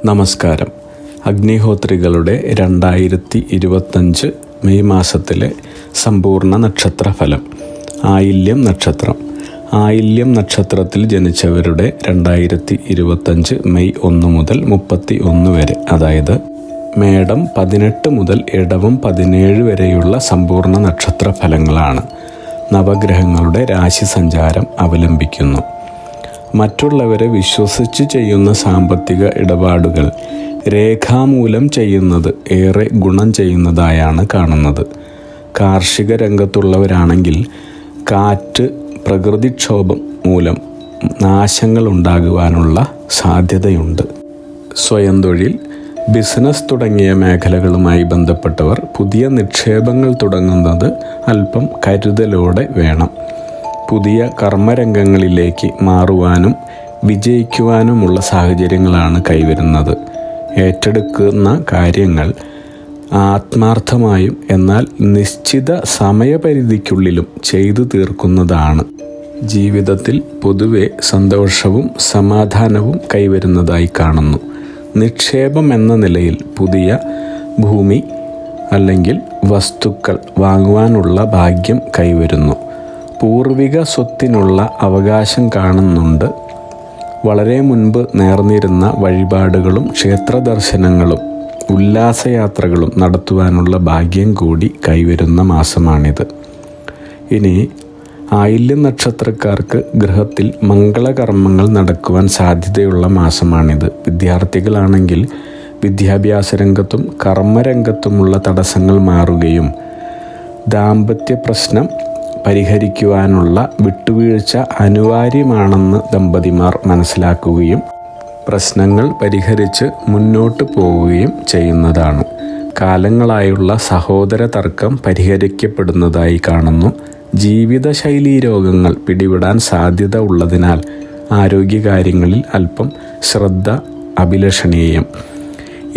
നമസ്കാരം. അഗ്നിഹോത്രികളുടെ 2025 മെയ് മാസത്തിലെ സമ്പൂർണ്ണ നക്ഷത്രഫലം. ആയില്യം നക്ഷത്രം. ആയില്യം നക്ഷത്രത്തിൽ ജനിച്ചവരുടെ 2025 മെയ് 1 മുതൽ 31 വരെ, അതായത് മേടം 18 മുതൽ ഇടവം 17 വരെയുള്ള സമ്പൂർണ്ണ നക്ഷത്ര ഫലങ്ങളാണ് നവഗ്രഹങ്ങളുടെ രാശി സഞ്ചാരം അവലംബിക്കുന്നു. മറ്റുള്ളവരെ വിശ്വസിച്ച് ചെയ്യുന്ന സാമ്പത്തിക ഇടപാടുകൾ രേഖാമൂലം ചെയ്യുന്നത് ഏറെ ഗുണം ചെയ്യുന്നതായാണ് കാണുന്നത്. കാർഷിക രംഗത്തുള്ളവരാണെങ്കിൽ കാറ്റ്, പ്രകൃതിക്ഷോഭം മൂലം നാശങ്ങൾ ഉണ്ടാകുവാനുള്ള സാധ്യതയുണ്ട്. സ്വയം തൊഴിൽ, ബിസിനസ് തുടങ്ങിയ മേഖലകളുമായി ബന്ധപ്പെട്ടവർ പുതിയ നിക്ഷേപങ്ങൾ തുടങ്ങുന്നത് അല്പം കരുതലോടെ വേണം. പുതിയ കർമ്മരംഗങ്ങളിലേക്ക് മാറുവാനും വിജയിക്കുവാനുമുള്ള സാഹചര്യങ്ങളാണ് കൈവരുന്നത്. ഏറ്റെടുക്കുന്ന കാര്യങ്ങൾ ആത്മാർത്ഥമായും എന്നാൽ നിശ്ചിത സമയപരിധിക്കുള്ളിലും ചെയ്തു തീർക്കുന്നതാണ്. ജീവിതത്തിൽ പൊതുവെ സന്തോഷവും സമാധാനവും കൈവരുന്നതായി കാണുന്നു. നിക്ഷേപം എന്ന നിലയിൽ പുതിയ ഭൂമി അല്ലെങ്കിൽ വസ്തുക്കൾ വാങ്ങുവാനുള്ള ഭാഗ്യം കൈവരുന്നു. പൂർവിക സ്വത്തിനുള്ള അവകാശം കാണുന്നുണ്ട്. വളരെ മുൻപ് നേർന്നിരുന്ന വഴിപാടുകളും ക്ഷേത്രദർശനങ്ങളും ഉല്ലാസയാത്രകളും നടത്തുവാനുള്ള ഭാഗ്യം കൂടി കൈവരുന്ന മാസമാണിത്. ഇനി ആയില്യം നക്ഷത്രക്കാർക്ക് ഗൃഹത്തിൽ മംഗളകർമ്മങ്ങൾ നടക്കുവാൻ സാധ്യതയുള്ള മാസമാണിത്. വിദ്യാർത്ഥികളാണെങ്കിൽ വിദ്യാഭ്യാസ രംഗത്തും കർമ്മരംഗത്തുമുള്ള തടസ്സങ്ങൾ മാറുകയും ദാമ്പത്യ പ്രശ്നം പരിഹരിക്കുവാനുള്ള വിട്ടുവീഴ്ച അനിവാര്യമാണെന്ന് ദമ്പതിമാർ മനസ്സിലാക്കുകയും പ്രശ്നങ്ങൾ പരിഹരിച്ച് മുന്നോട്ട് പോവുകയും ചെയ്യുന്നതാണ്. കാലങ്ങളായുള്ള സഹോദര തർക്കം പരിഹരിക്കപ്പെടുന്നതായി കാണുന്നു. ജീവിതശൈലീ രോഗങ്ങൾ പിടിപെടാൻ സാധ്യത ഉള്ളതിനാൽ ആരോഗ്യകാര്യങ്ങളിൽ അല്പം ശ്രദ്ധ അഭിലഷണീയം.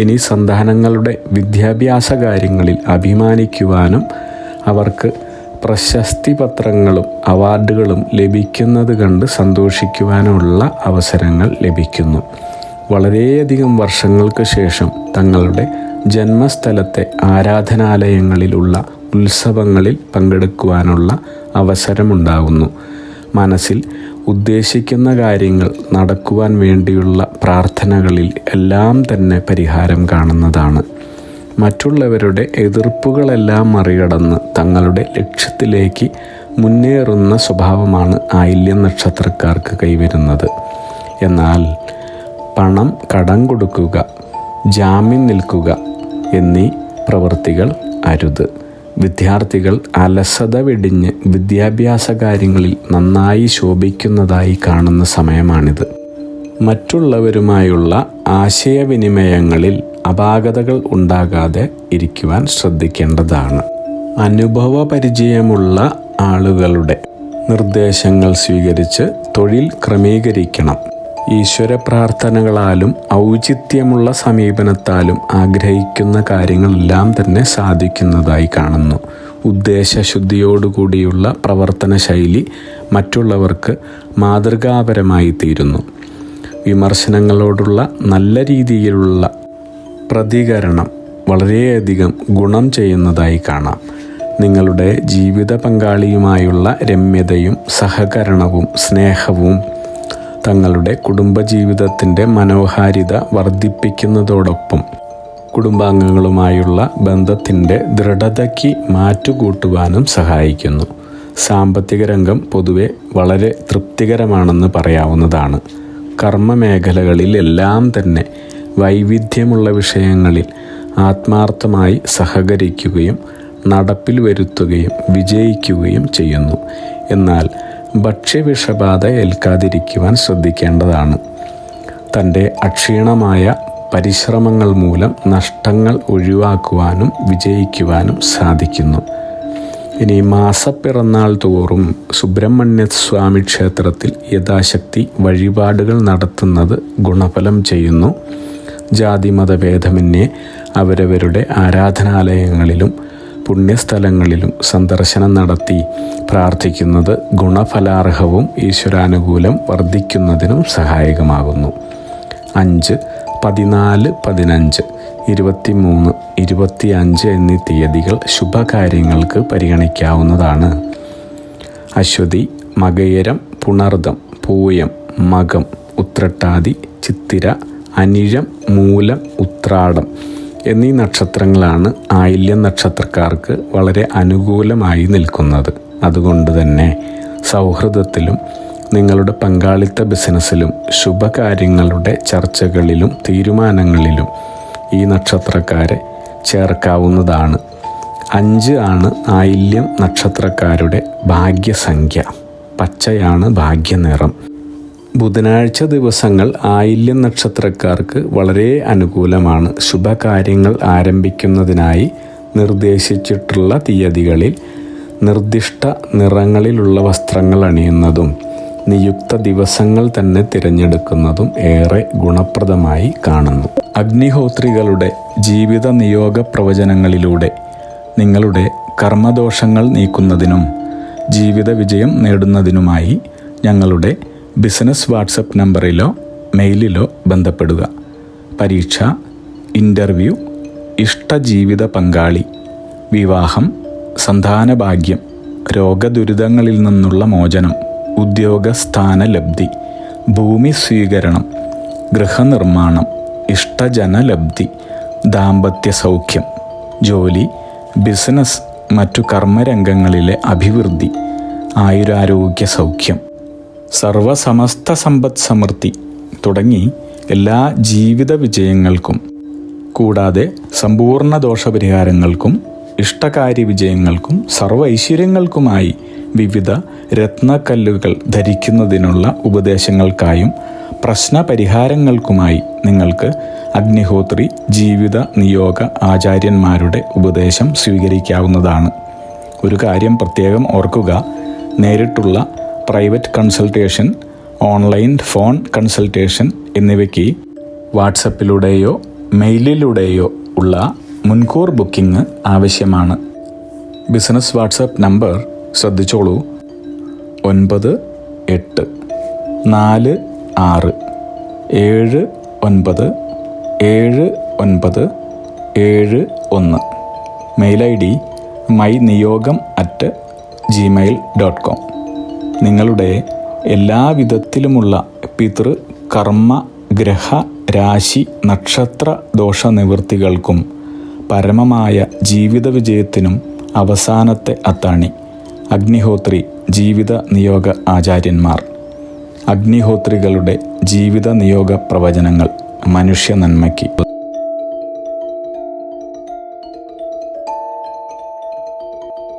ഇനി സന്താനങ്ങളുടെ വിദ്യാഭ്യാസ കാര്യങ്ങളിൽ അഭിമാനിക്കുവാനും അവർക്ക് പ്രശസ്തി പത്രങ്ങളും അവാർഡുകളും ലഭിക്കുന്നത് കണ്ട് സന്തോഷിക്കുവാനുള്ള അവസരങ്ങൾ ലഭിക്കുന്നു. വളരെയധികം വർഷങ്ങൾക്ക് ശേഷം തങ്ങളുടെ ജന്മസ്ഥലത്തെ ആരാധനാലയങ്ങളിലുള്ള ഉത്സവങ്ങളിൽ പങ്കെടുക്കുവാനുള്ള അവസരമുണ്ടാകുന്നു. മനസ്സിൽ ഉദ്ദേശിക്കുന്ന കാര്യങ്ങൾ നടക്കുവാൻ വേണ്ടിയുള്ള പ്രാർത്ഥനകളിൽ എല്ലാം തന്നെ പരിഹാരം കാണുന്നതാണ്. മറ്റുള്ളവരുടെ എതിർപ്പുകളെല്ലാം മറികടന്ന് തങ്ങളുടെ ലക്ഷ്യത്തിലേക്ക് മുന്നേറുന്ന സ്വഭാവമാണ് ആയില്യം നക്ഷത്രക്കാർക്ക് കൈവരുന്നത്. എന്നാൽ പണം കടം കൊടുക്കുക, ജാമ്യം നിൽക്കുക എന്നീ പ്രവൃത്തികൾ അരുത്. വിദ്യാർത്ഥികൾ അലസത വെടിഞ്ഞ് വിദ്യാഭ്യാസ കാര്യങ്ങളിൽ നന്നായി ശോഭിക്കുന്നതായി കാണുന്ന സമയമാണിത്. മറ്റുള്ളവരുമായുള്ള ആശയവിനിമയങ്ങളിൽ അപാകതകൾ ഉണ്ടാകാതെ ഇരിക്കുവാൻ ശ്രദ്ധിക്കേണ്ടതാണ്. അനുഭവ പരിചയമുള്ള ആളുകളുടെ നിർദ്ദേശങ്ങൾ സ്വീകരിച്ച് തൊഴിൽ ക്രമീകരിക്കണം. ഈശ്വര പ്രാർത്ഥനകളാലും ഔചിത്യമുള്ള സമീപനത്താലും ആഗ്രഹിക്കുന്ന കാര്യങ്ങളെല്ലാം തന്നെ സാധിക്കുന്നതായി കാണുന്നു. ഉദ്ദേശശുദ്ധിയോടുകൂടിയുള്ള പ്രവർത്തന ശൈലി മറ്റുള്ളവർക്ക് മാതൃകാപരമായി തീരുന്നു. വിമർശനങ്ങളോടുള്ള നല്ല രീതിയിലുള്ള പ്രതികരണം വളരെയധികം ഗുണം ചെയ്യുന്നതായി കാണാം. നിങ്ങളുടെ ജീവിത പങ്കാളിയുമായുള്ള രമ്യതയും സഹകരണവും സ്നേഹവും തങ്ങളുടെ കുടുംബജീവിതത്തിൻ്റെ മനോഹാരിത വർദ്ധിപ്പിക്കുന്നതോടൊപ്പം കുടുംബാംഗങ്ങളുമായുള്ള ബന്ധത്തിൻ്റെ ദൃഢതയ്ക്ക് മാറ്റുകൂട്ടുവാനും സഹായിക്കുന്നു. സാമ്പത്തിക രംഗം പൊതുവെ വളരെ തൃപ്തികരമാണെന്ന് പറയാവുന്നതാണ്. കർമ്മമേഖലകളിൽ എല്ലാം തന്നെ വൈവിധ്യമുള്ള വിഷയങ്ങളിൽ ആത്മാർത്ഥമായി സഹകരിക്കുകയും നടപ്പിൽ വരുത്തുകയും വിജയിക്കുകയും ചെയ്യുന്നു. എന്നാൽ ഭക്ഷ്യവിഷബാധ ഏൽക്കാതിരിക്കുവാൻ ശ്രദ്ധിക്കേണ്ടതാണ്. തൻ്റെ അക്ഷീണമായ പരിശ്രമങ്ങൾ മൂലം നഷ്ടങ്ങൾ ഒഴിവാക്കുവാനും വിജയിക്കുവാനും സാധിക്കുന്നു. ഇനി മാസപ്പിറന്നാൾ തോറും സുബ്രഹ്മണ്യ സ്വാമി ക്ഷേത്രത്തിൽ യഥാശക്തി വഴിപാടുകൾ നടത്തുന്നത് ഗുണഫലം ചെയ്യുന്നു. ജാതിമതഭേദമന്യേ അവരവരുടെ ആരാധനാലയങ്ങളിലും പുണ്യസ്ഥലങ്ങളിലും സന്ദർശനം നടത്തി പ്രാർത്ഥിക്കുന്നത് ഗുണഫലാർഹവും ഈശ്വരാനുകൂലം വർദ്ധിക്കുന്നതിനും സഹായകമാകുന്നു. 5. 14, 15, 23, 25 എന്നീ തീയതികൾ ശുഭകാര്യങ്ങൾക്ക് പരിഗണിക്കാവുന്നതാണ്. അശ്വതി, മകയിരം, പുണർദം, പൂയം, മകം, ഉത്രട്ടാതി, ചിത്തിര, അനിഴം, മൂലം, ഉത്രാടം എന്നീ നക്ഷത്രങ്ങളാണ് ആയില്യം നക്ഷത്രക്കാർക്ക് വളരെ അനുകൂലമായി നിൽക്കുന്നത്. അതുകൊണ്ട് തന്നെ സൗഹൃദത്തിലും നിങ്ങളുടെ പങ്കാളിത്ത ബിസിനസ്സിലും ശുഭകാര്യങ്ങളുടെ ചർച്ചകളിലും തീരുമാനങ്ങളിലും ഈ നക്ഷത്രക്കാരെ ചേർക്കാവുന്നതാണ്. 5 ആണ് ആയില്യം നക്ഷത്രക്കാരുടെ ഭാഗ്യസംഖ്യ. പച്ചയാണ് ഭാഗ്യനിറം. ബുധനാഴ്ച ദിവസങ്ങൾ ആയില്യം നക്ഷത്രക്കാർക്ക് വളരെ അനുകൂലമാണ്. ശുഭകാര്യങ്ങൾ ആരംഭിക്കുന്നതിനായി നിർദ്ദേശിച്ചിട്ടുള്ള തീയതികളിൽ നിർദ്ദിഷ്ട നിറങ്ങളിലുള്ള വസ്ത്രങ്ങൾ അണിയുന്നതും നിയുക്ത ദിവസങ്ങൾ തന്നെ തിരഞ്ഞെടുക്കുന്നതും ഏറെ ഗുണപ്രദമായി കാണുന്നു. അഗ്നിഹോത്രികളുടെ ജീവിത നിയോഗ പ്രവചനങ്ങളിലൂടെ നിങ്ങളുടെ കർമ്മദോഷങ്ങൾ നീക്കുന്നതിനും ജീവിത വിജയം നേടുന്നതിനുമായി ഞങ്ങളുടെ ബിസിനസ് വാട്സപ്പ് നമ്പറിലോ മെയിലിലോ ബന്ധപ്പെടുക. പരീക്ഷ, ഇൻ്റർവ്യൂ, ഇഷ്ടജീവിത പങ്കാളി, വിവാഹം, സന്താനഭാഗ്യം, രോഗദുരിതങ്ങളിൽ നിന്നുള്ള മോചനം, ഉദ്യോഗസ്ഥാന ലബ്ധി, ഭൂമി സ്വീകരണം, ഗൃഹനിർമ്മാണം, ഇഷ്ടജനലബ്ധി, ദാമ്പത്യ സൗഖ്യം, ജോലി, ബിസിനസ്, മറ്റു കർമ്മരംഗങ്ങളിലെ അഭിവൃദ്ധി, ആയുരാരോഗ്യ സൗഖ്യം, സർവസമസ്ത സമ്പദ് സമൃദ്ധി തുടങ്ങി എല്ലാ ജീവിത വിജയങ്ങൾക്കും കൂടാതെ സമ്പൂർണ്ണ ദോഷപരിഹാരങ്ങൾക്കും ഇഷ്ടകാര്യ വിജയങ്ങൾക്കും സർവ്വ ഐശ്വര്യങ്ങൾക്കുമായി വിവിധ രത്നക്കല്ലുകൾ ധരിക്കുന്നതിനുള്ള ഉപദേശങ്ങൾക്കായും പ്രശ്നപരിഹാരങ്ങൾക്കുമായി നിങ്ങൾക്ക് അഗ്നിഹോത്രി ജീവിത നിയോഗ ആചാര്യന്മാരുടെ ഉപദേശം സ്വീകരിക്കാവുന്നതാണ്. ഒരു കാര്യം പ്രത്യേകം ഓർക്കുക, നേരിട്ടുള്ള private consultation, online phone consultation എന്നിവയ്ക്ക് വാട്സപ്പിലൂടെയോ മെയിലിലൂടെയോ ഉള്ള മുൻകൂർ ബുക്കിംഗ് ആവശ്യമാണ്. ബിസിനസ് വാട്സപ്പ് നമ്പർ ശ്രദ്ധിച്ചോളൂ: 9846797971. Mail ID myniyogam@gmail.com. നിങ്ങളുടെ എല്ലാവിധത്തിലുമുള്ള പിതൃ, കർമ്മ, ഗ്രഹ, രാശി, നക്ഷത്ര ദോഷ നിവൃത്തികൾക്കും പരമമായ ജീവിത വിജയത്തിനും അവസാനത്തെ അത്താണി അഗ്നിഹോത്രി ജീവിത നിയോഗ ആചാര്യന്മാർ. അഗ്നിഹോത്രികളുടെ ജീവിത നിയോഗ പ്രവചനങ്ങൾ മനുഷ്യ നന്മയ്ക്ക്.